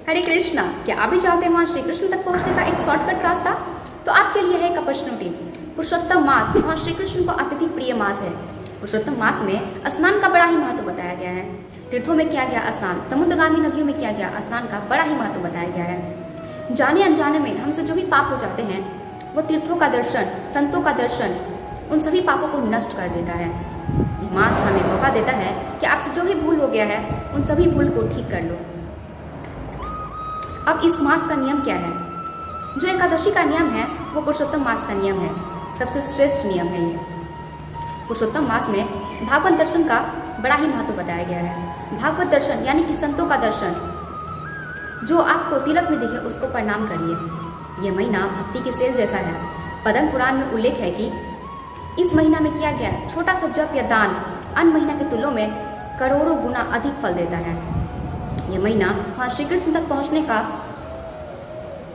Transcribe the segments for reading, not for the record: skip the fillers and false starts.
हरे कृष्णा। क्या आप भी चाहते हैं वहाँ श्री कृष्ण तक पहुँचने का एक शॉर्टकट रास्ता? तो आपके लिए है एक अपॉर्चुनिटी। पुरुषोत्तम मास वहाँ श्री कृष्ण को अत्यधिक प्रिय मास है। पुरुषोत्तम मास में स्नान का बड़ा ही महत्व बताया गया है। तीर्थों में किया गया स्नान, समुद्रगामी नदियों में किया गया स्नान का बड़ा ही महत्व बताया गया है। जाने अनजाने में हमसे जो भी पाप हो जाते हैं वो तीर्थों का दर्शन, संतों का दर्शन उन सभी पापों को नष्ट कर देता है। मास हमें मौका देता है कि आपसे जो भी भूल हो गया है उन सभी भूल को ठीक कर लो। अब इस मास का नियम क्या है? जो एकादशी का नियम है वो पुरुषोत्तम मास का नियम है। सबसे श्रेष्ठ नियम है ये। पुरुषोत्तम मास में भागवत दर्शन का बड़ा ही महत्व बताया गया है। भागवत दर्शन यानी कि संतों का दर्शन, जो आपको तिलक में दिखे उसको प्रणाम करिए। यह महीना भक्ति के सेल जैसा है। पद्म पुराण में उल्लेख है कि इस महीना में किया गया छोटा सा जप या दान अन्य महीना के तुलना में करोड़ों गुना अधिक फल देता है। यह महीना वहाँ श्री कृष्ण तक पहुँचने का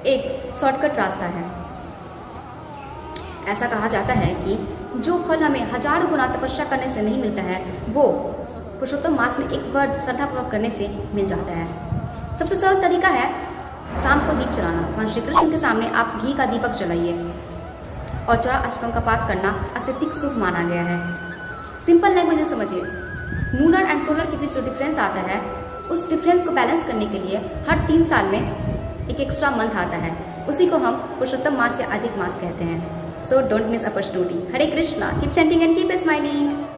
एक शॉर्टकट रास्ता है। ऐसा कहा जाता है कि जो फल हमें हजारों गुना तपस्या करने से नहीं मिलता है वो पुरुषोत्तम मास में एक बार श्रद्धापूर्वक करने से मिल जाता है। सबसे सरल तरीका है शाम को दीप जलाना। वहाँ श्री कृष्ण के सामने आप घी का दीपक जलाइए और 14 अष्टकम का पाठ करना अत्यधिक शुभ माना गया है। सिंपल लैंग्वेज में समझिए, लूनर एंड सोलर के बीच जो डिफरेंस आता है उस डिफरेंस को बैलेंस करने के लिए हर 3 साल में एक एक्स्ट्रा मंथ आता है। उसी को हम पुरुषोत्तम मास या अधिक मास कहते हैं। So don't miss opportunity. Hare Krishna. Keep chanting and keep smiling.